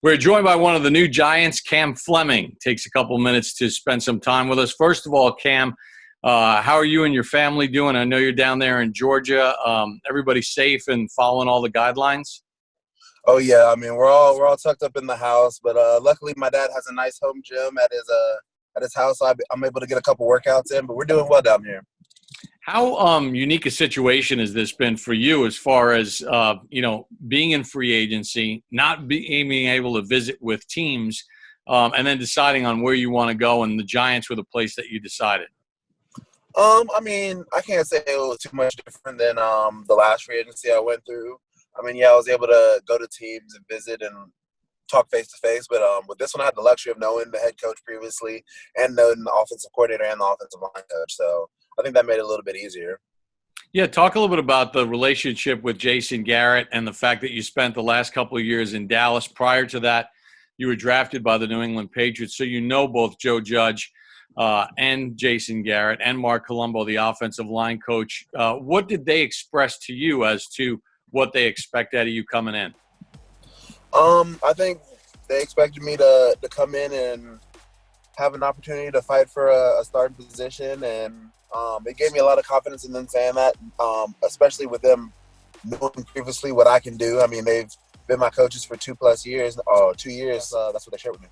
We're joined by one of the new Giants, Cam Fleming. Takes a couple minutes to spend some time with us. First of all, Cam, how are you and your family doing? I know you're down there in Georgia. Everybody safe and following all the guidelines? Oh yeah, I mean we're all tucked up in the house, but luckily my dad has a nice home gym at his house, so I'm able to get a couple workouts in. But we're doing well down here. How unique a situation has this been for you as far as, being in free agency, not being able to visit with teams, and then deciding on where you want to go, and the Giants were the place that you decided? I mean I can't say it was too much different than the last free agency I went through. I mean, yeah, I was able to go to teams and visit and talk face to face, but with this one I had the luxury of knowing the head coach previously and knowing the offensive coordinator and the offensive line coach. So I think that made it a little bit easier. Yeah, talk a little bit about the relationship with Jason Garrett and the fact that you spent the last couple of years in Dallas. Prior to that, you were drafted by the New England Patriots, so you know both Joe Judge and Jason Garrett and Mark Colombo, the offensive line coach. What did they express to you as to what they expect out of you coming in? I think they expected me to come in and have an opportunity to fight for a starting position, and it gave me a lot of confidence in them saying that, especially with them knowing previously what I can do. I mean, they've been my coaches for 2+ years. 2 years. That's what they shared with me.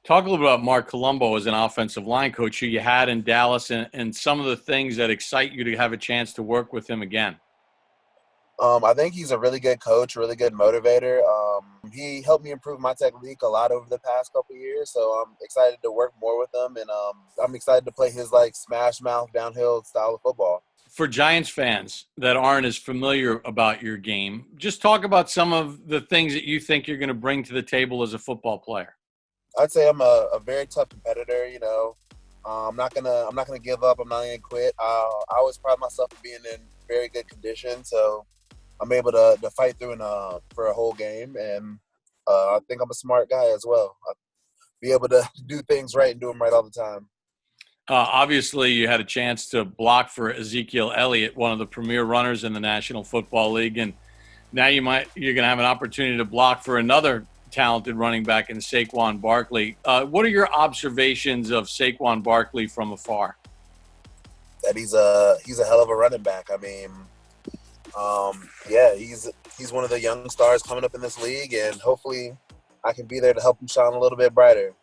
Talk a little bit about Mark Colombo as an offensive line coach who you had in Dallas, and some of the things that excite you to have a chance to work with him again. I think he's a really good coach, really good motivator. He helped me improve my technique a lot over the past couple of years, so I'm excited to work more with him, and I'm excited to play his smash mouth downhill style of football. For Giants fans that aren't as familiar about your game, just talk about some of the things that you think you're going to bring to the table as a football player. I'd say I'm a very tough competitor. I'm not gonna give up. I'm not gonna quit. I always pride myself on being in very good condition, so I'm able to fight through for a whole game, and I think I'm a smart guy as well. I'll be able to do things right and do them right all the time. Obviously, you had a chance to block for Ezekiel Elliott, one of the premier runners in the National Football League, and now you're going to have an opportunity to block for another talented running back in Saquon Barkley. What are your observations of Saquon Barkley from afar? That he's a hell of a running back. I mean, yeah, he's one of the young stars coming up in this league, and hopefully I can be there to help him shine a little bit brighter.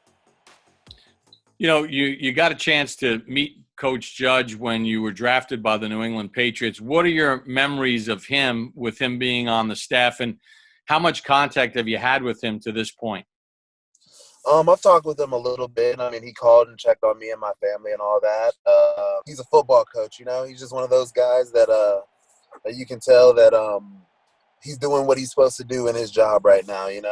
You got a chance to meet Coach Judge when you were drafted by the New England Patriots. What are your memories of him, with him being on the staff, and how much contact have you had with him to this point? I've talked with him a little bit. I mean, he called and checked on me and my family and all that. He's a football coach, He's just one of those guys that you can tell that he's doing what he's supposed to do in his job right now, he's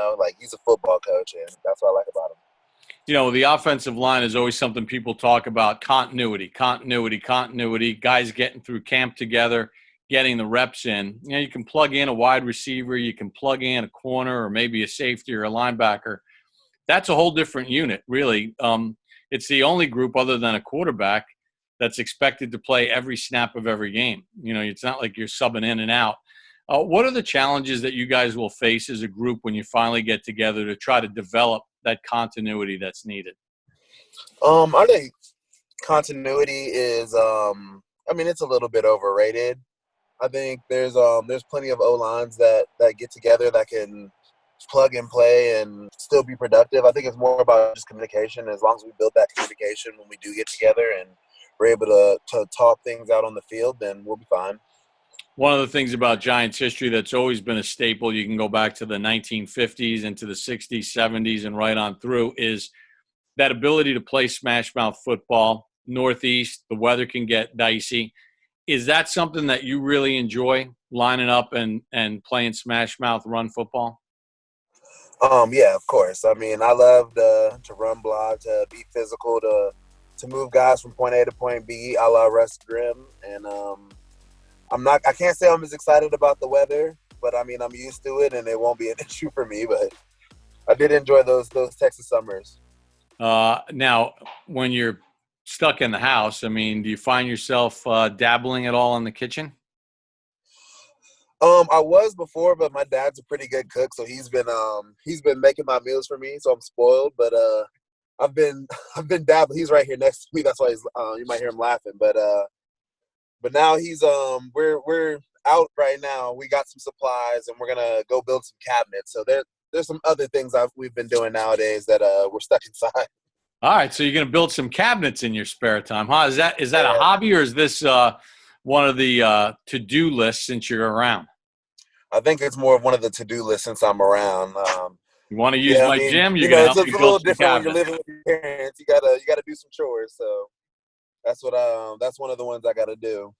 a football coach, and that's what I like about him. The offensive line is always something people talk about: continuity. Guys getting through camp together, getting the reps in. You can plug in a wide receiver, you can plug in a corner or maybe a safety or a linebacker. That's a whole different unit, really. It's the only group other than a quarterback that's expected to play every snap of every game. It's not like you're subbing in and out. What are the challenges that you guys will face as a group when you finally get together to try to develop that continuity that's needed? I think continuity is, it's a little bit overrated. I think there's plenty of O-lines that get together that can plug and play and still be productive. I think it's more about just communication. As long as we build that communication when we do get together and we're able to talk things out on the field, then we'll be fine. One of the things about Giants history that's always been a staple, you can go back to the 1950s into the 60s, 70s, and right on through, is that ability to play smash mouth football. Northeast, the weather can get dicey. Is that something that you really enjoy, lining up and playing smash mouth run football? Yeah, of course. I mean, I love to run block, to be physical, to move guys from point A to point B. I love Russ Grimm, and I can't say I'm as excited about the weather, but I mean, I'm used to it and it won't be an issue for me, but I did enjoy those Texas summers. Now, when you're stuck in the house, I mean, do you find yourself dabbling at all in the kitchen? I was before, but my dad's a pretty good cook, so he's been making my meals for me, so I'm spoiled. But I've been I've been dabbling. He's right here next to me. That's why you might hear him laughing. But now we're out right now. We got some supplies, and we're gonna go build some cabinets. So there's some other things we've been doing nowadays that we're stuck inside. All right, so you're going to build some cabinets in your spare time, huh? Is that a Yeah. hobby, or is this one of the to-do lists since you're around? I think it's more of one of the to-do lists since I'm around. You want to use Yeah, I my mean, gym? You're going to it's help a me build little some different when you're cabinets. living with your parents. You gotta do some chores. So that's one of the ones I gotta do.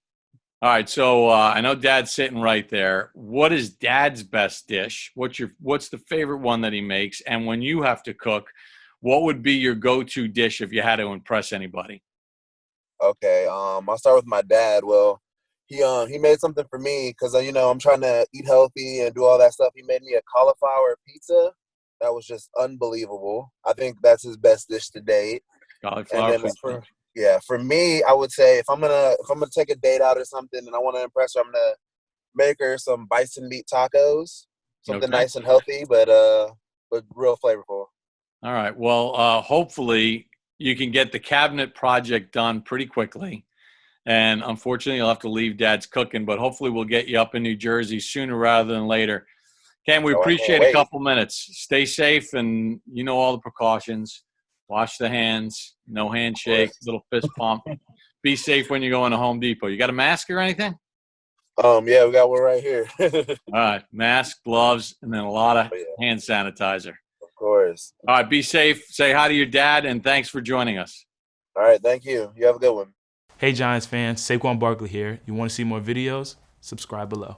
All right, so I know Dad's sitting right there. What is Dad's best dish? What's the favorite one that he makes? And when you have to cook, what would be your go-to dish if you had to impress anybody? Okay, I'll start with my dad. Well, he made something for me because I'm trying to eat healthy and do all that stuff. He made me a cauliflower pizza that was just unbelievable. I think that's his best dish to date. And Cauliflower then pizza. for me, I would say if I'm gonna take a date out or something and I want to impress her, I'm gonna make her some bison meat tacos, something Okay. nice and healthy, but real flavorful. All right. Well, hopefully you can get the cabinet project done pretty quickly. And unfortunately, you'll have to leave Dad's cooking, but hopefully we'll get you up in New Jersey sooner rather than later. Ken, we Oh, I can't appreciate a wait. couple minutes. Stay safe and you know all the precautions. Wash the hands, no Of handshake, course. little fist pump. Be safe when you go into Home Depot. You got a mask or anything? Yeah, we got one right here. All right, mask, gloves, and then a lot of Oh, yeah, hand sanitizer. of course. All right, be safe. Say hi to your dad, and thanks for joining us. All right, thank you. You have a good one. Hey Giants fans, Saquon Barkley here. You want to see more videos? Subscribe below.